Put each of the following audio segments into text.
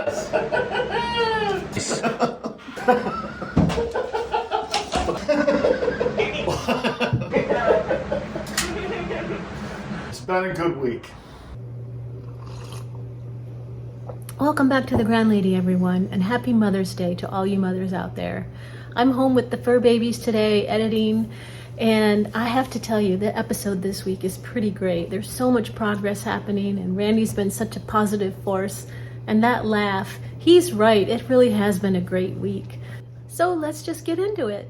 It's been a good week. Welcome back to The Grand Lady, everyone, and happy Mother's Day to all you mothers out there. I'm home with the fur babies today, editing, and I have to tell you, the episode this week is pretty great. There's so much progress happening, and Randy's been such a positive force, and that laugh, he's right, it really has been a great week. So let's just get into it.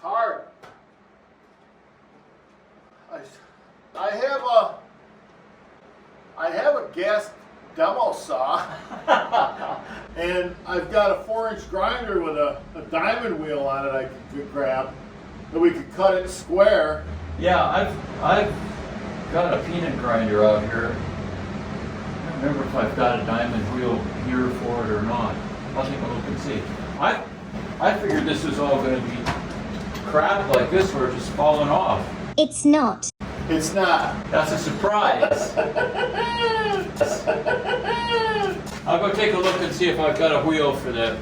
Hard. I have a gas demo saw, and I've got a 4-inch grinder with a diamond wheel on it I could grab, and we could cut it square. Yeah, I've got a peanut grinder out here. I don't remember if I've got a diamond wheel here for it or not. I'll take a look and see. I figured this was all going to be crap like this where it's just falling off. It's not. It's not. That's a surprise. I'll go take a look and see if I've got a wheel for the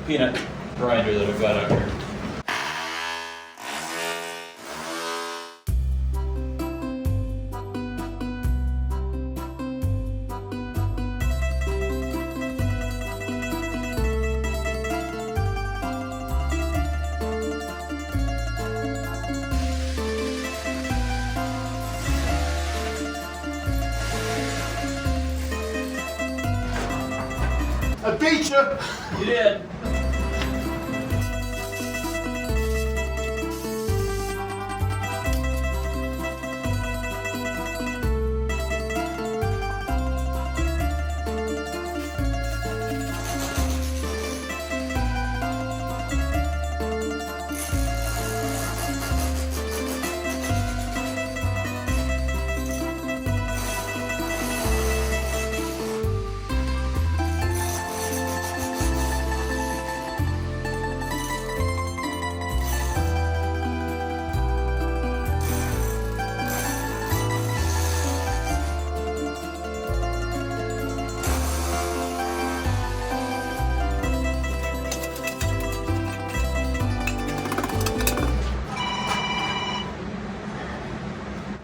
peanut grinder that I've got out here. I beat you. You did.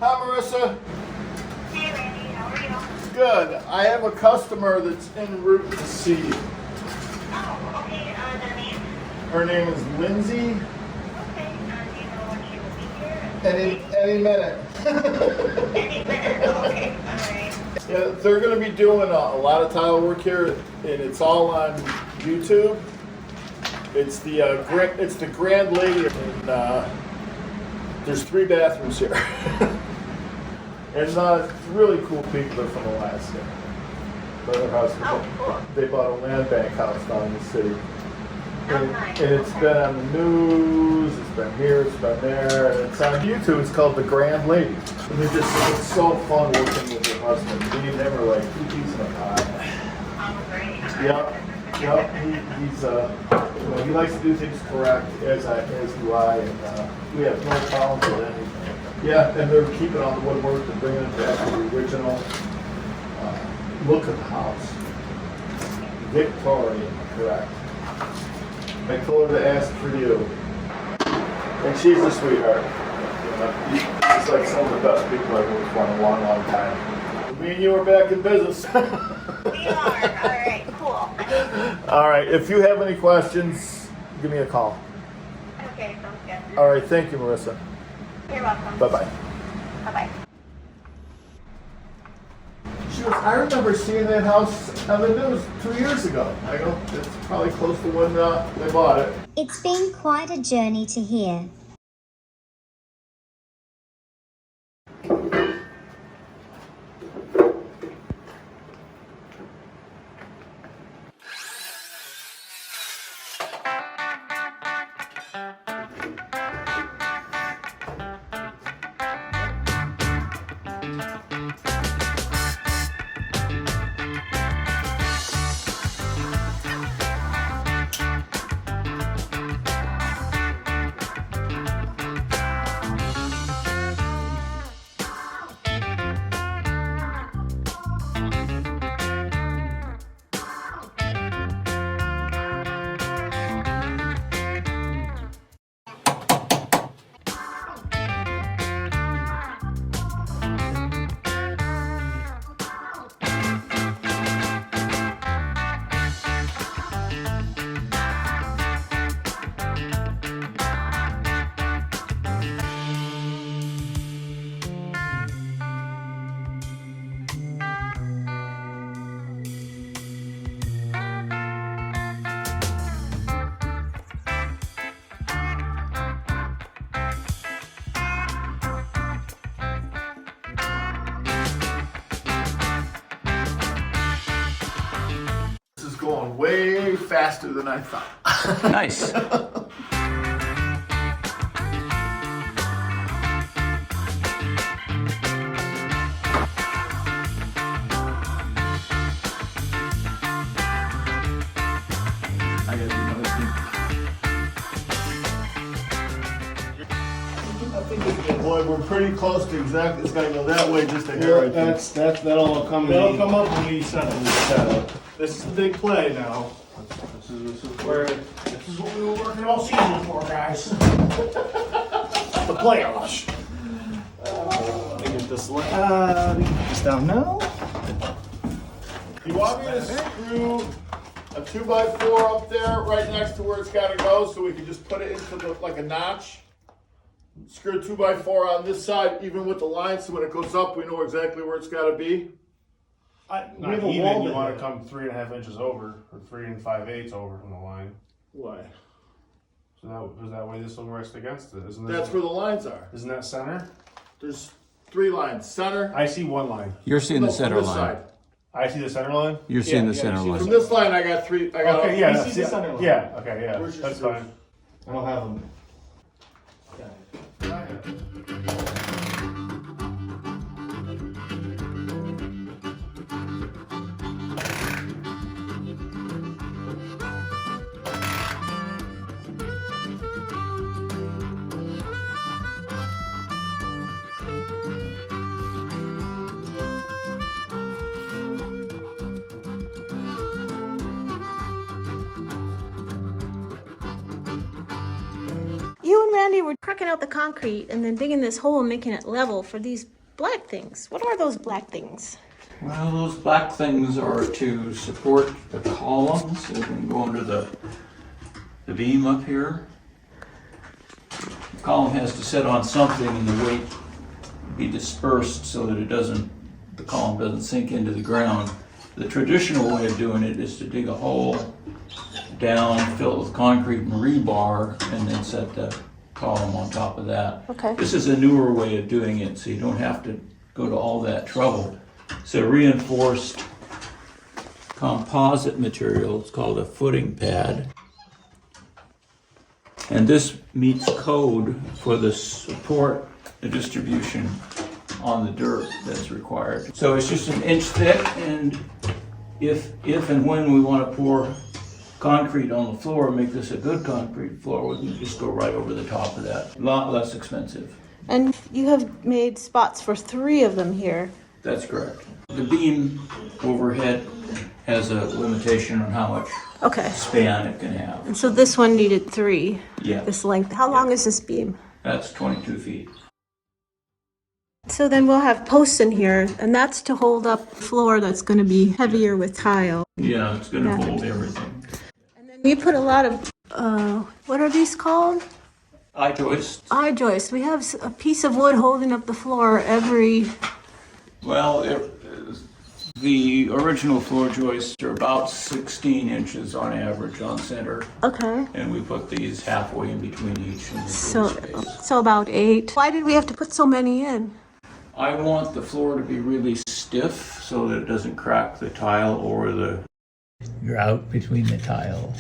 Hi, Marissa. Hey Randy, how are you? Good. I have a customer that's en route to see you. Oh, okay, the name? Her name is Lindsay. Okay, do you know when she will be here? Any minute. Any minute, oh, okay, alright. Yeah, they're going to be doing a lot of tile work here, and it's all on YouTube. It's the Grand Lady, and there's 3 bathrooms here. And really cool people. They're from Alaska. Their house, cool. They bought a land bank house down in the city. And, Nice. and it's been on the news, it's been here, it's been there, and it's on YouTube. It's called The Grand Lady. And it's so fun working with your husband. Me and him are like 2 peas in a pod. Oh, great. Yep. He's he likes to do things correct, as do I, and we have no problems with anything. Yeah, and they're keeping on the woodwork, they're bringing it back to the original look of the house. Victorian, correct. I told her to ask for you, and she's a sweetheart. She's like some of the best people I've worked for in a long, long time. Me and you are back in business. We are, alright, cool. All right, if you have any questions, give me a call. Okay, sounds good. All right, thank you, Marissa. You're welcome. Bye-bye. Bye-bye. She goes, I remember seeing that house on the news 2 years ago. I go, it's probably close to when they bought it. It's been quite a journey to here. This is going way faster than I thought. Nice. I gotta do another thing. Boy, we're pretty close to exactly. It's gotta go that way just a hair. I think. That'll come. That'll come up when we set it. This is the big play now. This is what we were working all season for, guys. The playoffs. Let me get this down now. You want me to screw a 2x4 up there right next to where it's gotta go so we can just put it into like a notch? Screw a 2x4 on this side, even with the line, so when it goes up, we know exactly where it's gotta be. We have a wall. You want to come 3.5 inches over, or 3 5/8 over from the line. Why? So that way this will rest against it, isn't it? That's where the lines are. Isn't that center? There's 3 lines. Center. I see one line. You're seeing the No, from center this line. side. I see the center line. You're seeing the Yeah, center you see line. From this line, I got 3. I got. Okay, yeah, You see the center line. yeah, okay, yeah, Where's your that's screws? fine. I don't have them. You and Randy were cracking out the concrete and then digging this hole and making it level for these black things. What are those black things? Well, those black things are to support the columns. They can go under the beam up here. The column has to sit on something and the weight be dispersed so that the column doesn't sink into the ground. The traditional way of doing it is to dig a hole down, fill it with concrete and rebar, and then set the column on top of that. Okay. This is a newer way of doing it, so you don't have to go to all that trouble. It's a reinforced composite material. It's called a footing pad. And this meets code for the support, the distribution on the dirt that's required. So it's just an inch thick, and if and when we want to pour concrete on the floor, make this a good concrete floor, we can just go right over the top of that. A lot less expensive. And you have made spots for 3 of them here. That's correct. The beam overhead has a limitation on how much Okay. span it can have. And so this one needed 3. Yeah, This length. How long is this beam? that's 22 feet. So then we'll have posts in here, and that's to hold up the floor that's going to be heavier with tile. Yeah, it's gonna Yeah. hold everything. And then we put a lot of, what are these called? I-joists. I-joists. We have a piece of wood holding up the floor every, Well, the original floor joists are about 16 inches on average on center, okay. and we put these halfway in between each in the space. So about 8. Why did we have to put so many in? I want the floor to be really stiff so that it doesn't crack the tile or the grout between the tile.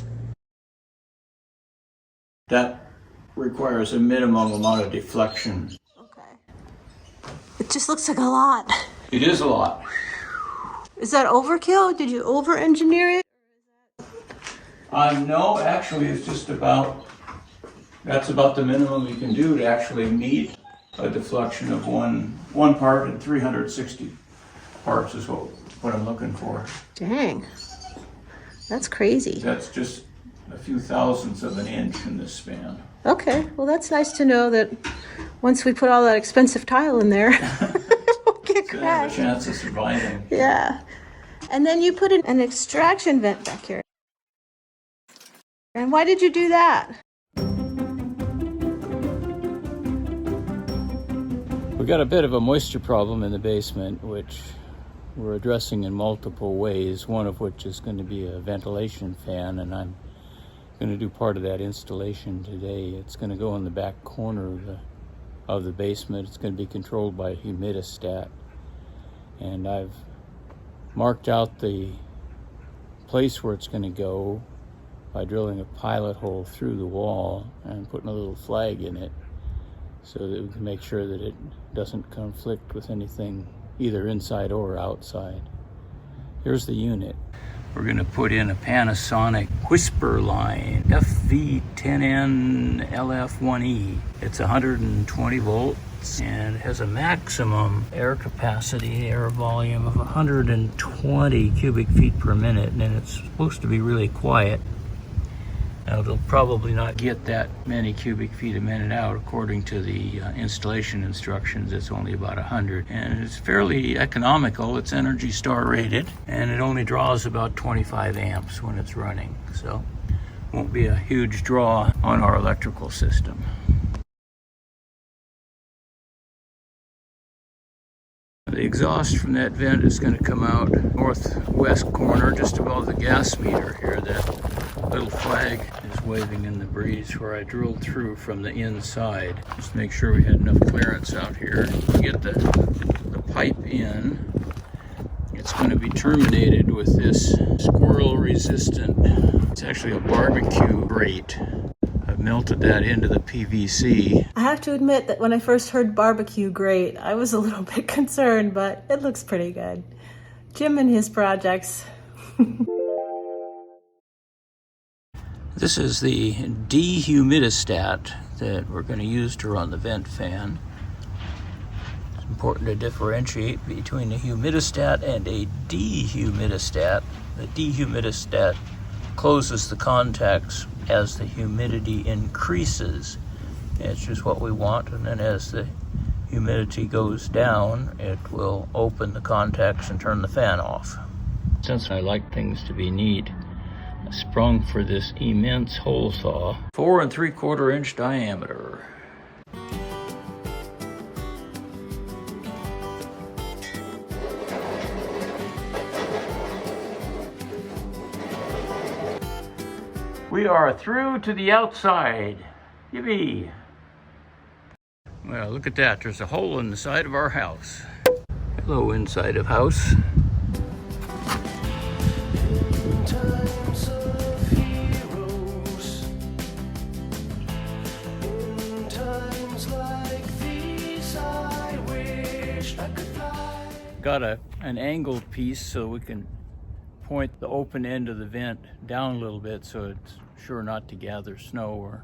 That requires a minimum amount of deflection. Okay. It just looks like a lot. It is a lot. Is that overkill? Did you over-engineer it? No, actually, it's just about, that's about the minimum you can do to actually meet a deflection of one part in 360 parts is what I'm looking for. Dang. That's crazy. That's just a few thousandths of an inch in this span. Okay, well that's nice to know that once we put all that expensive tile in there, it won't get So I have a crashed. chance of surviving. Yeah. And then you put in an extraction vent back here. And why did you do that? We got a bit of a moisture problem in the basement, which we're addressing in multiple ways, one of which is going to be a ventilation fan, and I'm going to do part of that installation today. It's going to go in the back corner of the basement. It's going to be controlled by a humidistat, and I've marked out the place where it's going to go by drilling a pilot hole through the wall and putting a little flag in it so that we can make sure that it doesn't conflict with anything either inside or outside. Here's the unit. We're going to put in a Panasonic Whisper line FV10N LF1E. It's 120 volts and it has a maximum air capacity, air volume of 120 cubic feet per minute, and it's supposed to be really quiet. Now, they'll probably not get that many cubic feet a minute out. According to the installation instructions, it's only about 100. And it's fairly economical. It's Energy Star rated, and it only draws about 25 amps when it's running. So won't be a huge draw on our electrical system. The exhaust from that vent is going to come out northwest corner, just above the gas meter here. That little flag is waving in the breeze where I drilled through from the inside. Just make sure we had enough clearance out here. We get the pipe in. It's going to be terminated with this squirrel resistant. It's actually a barbecue grate. I've melted that into the PVC. I have to admit that when I first heard barbecue grate, I was a little bit concerned, but it looks pretty good. Jim and his projects. This is the dehumidistat that we're going to use to run the vent fan. It's important to differentiate between a humidistat and a dehumidistat. The dehumidistat closes the contacts as the humidity increases. It's just what we want, and then as the humidity goes down, it will open the contacts and turn the fan off. Since I like things to be neat, I sprung for this immense hole saw, 4 3/4 inch diameter. We are through to the outside. Yippee! Well, look at that. There's a hole in the side of our house. Hello, inside of house. Got an angled piece so we can point the open end of the vent down a little bit so it's sure not to gather snow or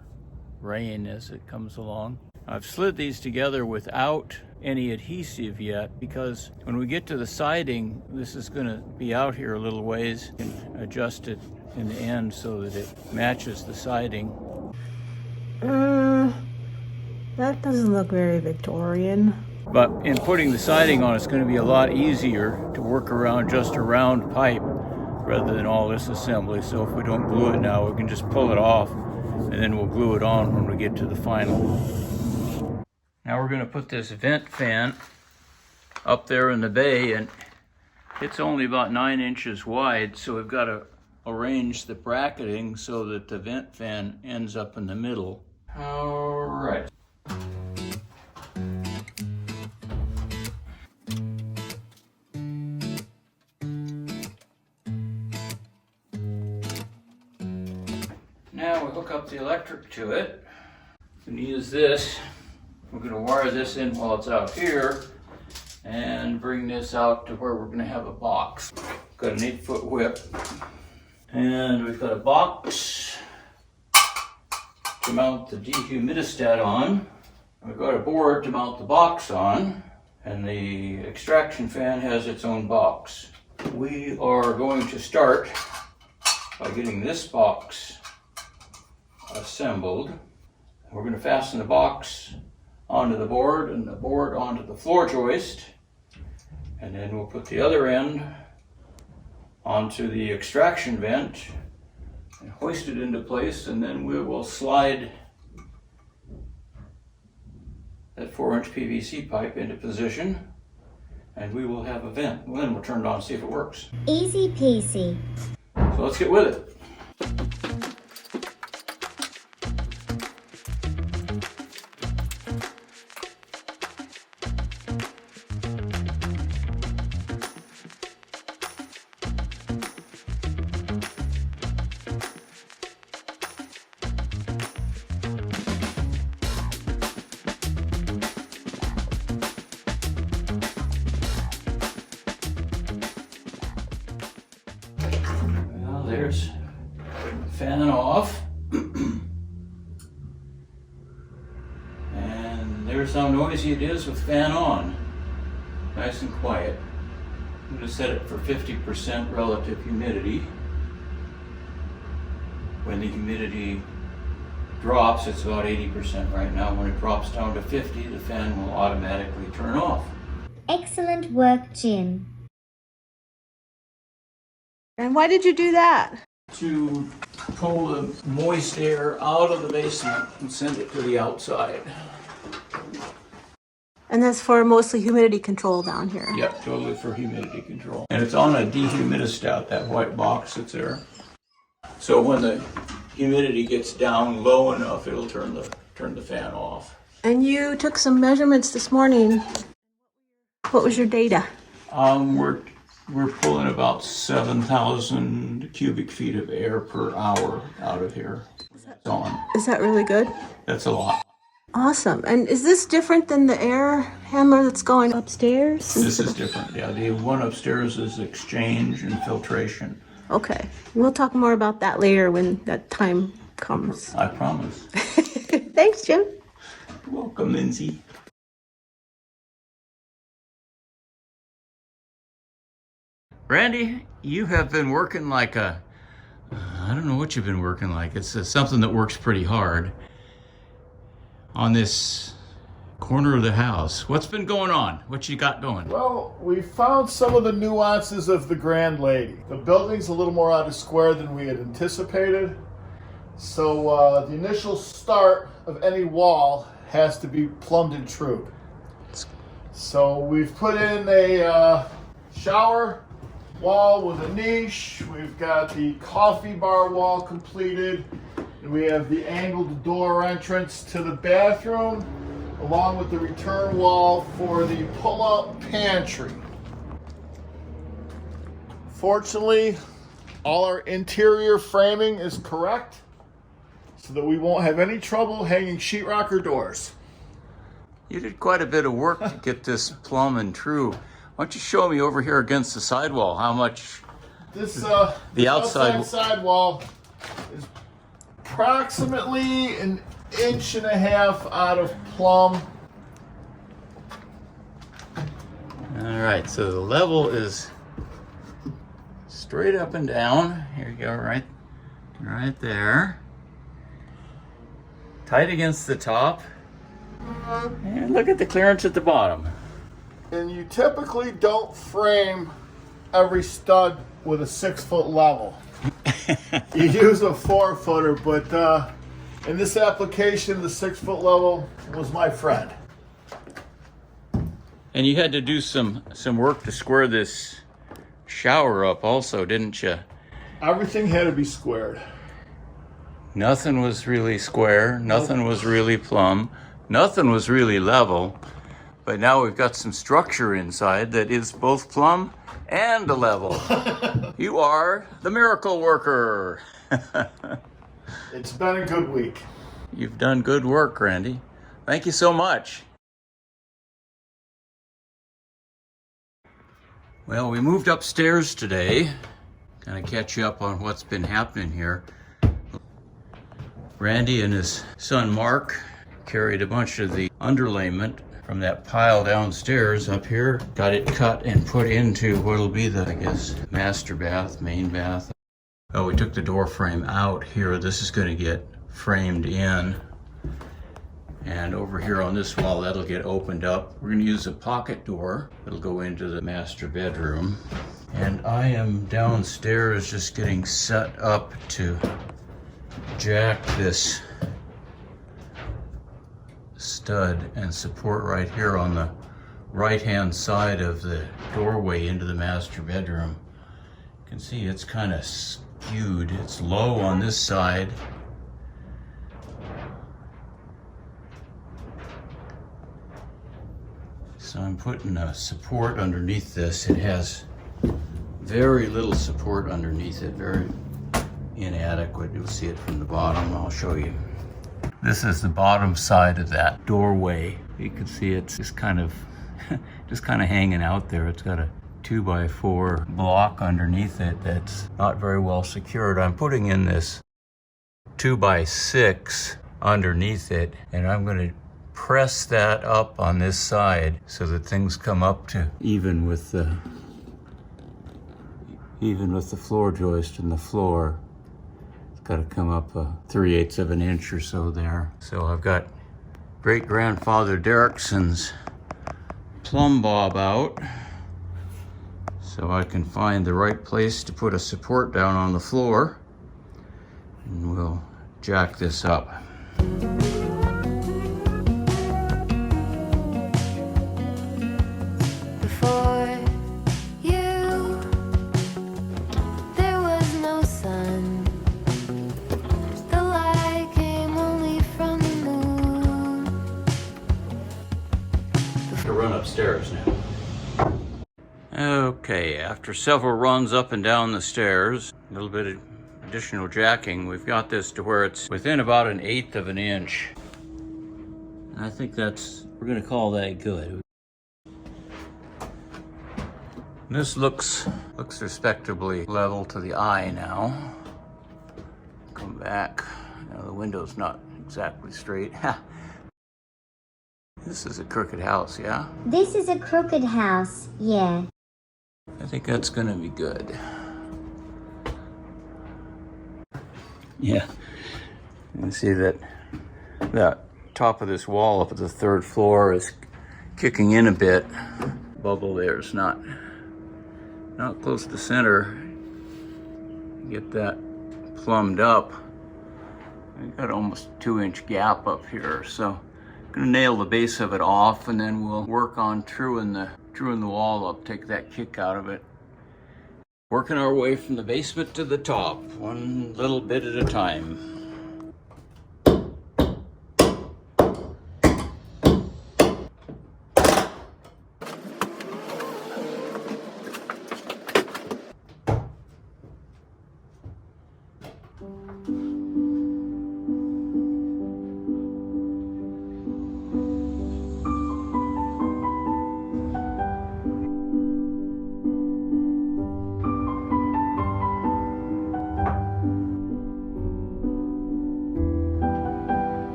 rain as it comes along. I've slid these together without any adhesive yet because when we get to the siding, this is going to be out here a little ways, and adjust it in the end so that it matches the siding. That doesn't look very Victorian. But in putting the siding on, it's going to be a lot easier to work around just a round pipe rather than all this assembly. So if we don't glue it now, we can just pull it off and then we'll glue it on when we get to the final. Now we're going to put this vent fan up there in the bay, and it's only about 9 inches wide, so we've got to arrange the bracketing so that the vent fan ends up in the middle. All right. Now we hook up the electric to it. We can use this. We're going to wire this in while it's out here, and bring this out to where we're going to have a box. Got an 8-foot whip, and we've got a box to mount the dehumidistat on. We've got a board to mount the box on, and the extraction fan has its own box. We are going to start by getting this box assembled. We're going to fasten the box onto the board and the board onto the floor joist, and then we'll put the other end onto the extraction vent and hoist it into place, and then we will slide that 4-inch PVC pipe into position, and we will have a vent. Then we'll turn it on and see if it works. Easy peasy. So let's get with it. Well, there's the fan off. And there's how noisy it is with fan on. Nice and quiet. I'm going to set it for 50% relative humidity. When the humidity drops, it's about 80% right now. When it drops down to 50, the fan will automatically turn off. Excellent work, Jim. And why did you do that? To pull the moist air out of the basement and send it to the outside. And that's for mostly humidity control down here. Yep, totally for humidity control. And it's on a dehumidistat, that white box that's there. So when the humidity gets down low enough, it'll turn the fan off. And you took some measurements this morning. What was your data? We're pulling about 7,000 cubic feet of air per hour out of here. It's on. Is that really good? That's a lot. Awesome. And is this different than the air handler that's going upstairs? This is different. Yeah, the one upstairs is exchange and filtration. Okay. We'll talk more about that later when that time comes. I promise. Thanks, Jim. You're welcome, Lindsay. Randy, you have been working like I don't know what you've been working like. It's something that works pretty hard on this corner of the house. What's been going on? What you got going? Well, we found some of the nuances of the Grand Lady. The building's a little more out of square than we had anticipated. So the initial start of any wall has to be plumbed and trued. So we've put in a shower wall with a niche. We've got the coffee bar wall completed. And we have the angled door entrance to the bathroom, along with the return wall for the pull-up pantry. Fortunately, all our interior framing is correct, so that we won't have any trouble hanging sheetrock or doors. You did quite a bit of work to get this plumb and true. Why don't you show me over here against the sidewall how much This the outside sidewall is approximately 1.5 inches out of plumb. All right, so the level is straight up and down. Here you go, right there. Tight against the top. And look at the clearance at the bottom. And you typically don't frame every stud with a 6-foot level. You use a 4-footer, but in this application, the 6-foot level was my friend. And you had to do some work to square this shower up also, didn't you? Everything had to be squared. Nothing was really square, nothing was really plumb, nothing was really level. But now we've got some structure inside that is both plumb and level. You are the miracle worker. It's been a good week. You've done good work, Randy. Thank you so much. Well, we moved upstairs today. Kind of catch you up on what's been happening here. Randy and his son Mark carried a bunch of the underlayment from that pile downstairs up here. Got it cut and put into what'll be the, I guess, master bath, main bath. Oh, we took the door frame out here. This is going to get framed in. And over here on this wall, that'll get opened up. We're going to use a pocket door. It'll go into the master bedroom. And I am downstairs just getting set up to jack this stud and support right here on the right-hand side of the doorway into the master bedroom. You can see it's kind of skewed. It's low on this side. So I'm putting a support underneath this. It has very little support underneath it, very inadequate. You'll see it from the bottom. I'll show you. This is the bottom side of that doorway. You can see it's just kind of hanging out there. It's got a 2x4 block underneath it that's not very well secured. I'm putting in this 2x6 underneath it, and I'm going to press that up on this side so that things come up to even with the floor joist in the floor. It's got to come up 3/8 of an inch or so there. So I've got great-grandfather Derrickson's plumb bob out so I can find the right place to put a support down on the floor, and we'll jack this up. Run upstairs now. Okay, after several runs up and down the stairs, a little bit of additional jacking, we've got this to where it's within about 1/8 of an inch. And I think we're gonna call that good. This looks respectably level to the eye now. Come back. Now the window's not exactly straight. This is a crooked house, yeah? This is a crooked house, yeah. I think that's gonna be good. Yeah. You can see that top of this wall up at the 3rd floor is kicking in a bit. Bubble there is not close to center. Get that plumbed up. I've got almost a 2-inch gap up here, so I'm gonna nail the base of it off, and then we'll work on truing the wall up, take that kick out of it. Working our way from the basement to the top, one little bit at a time.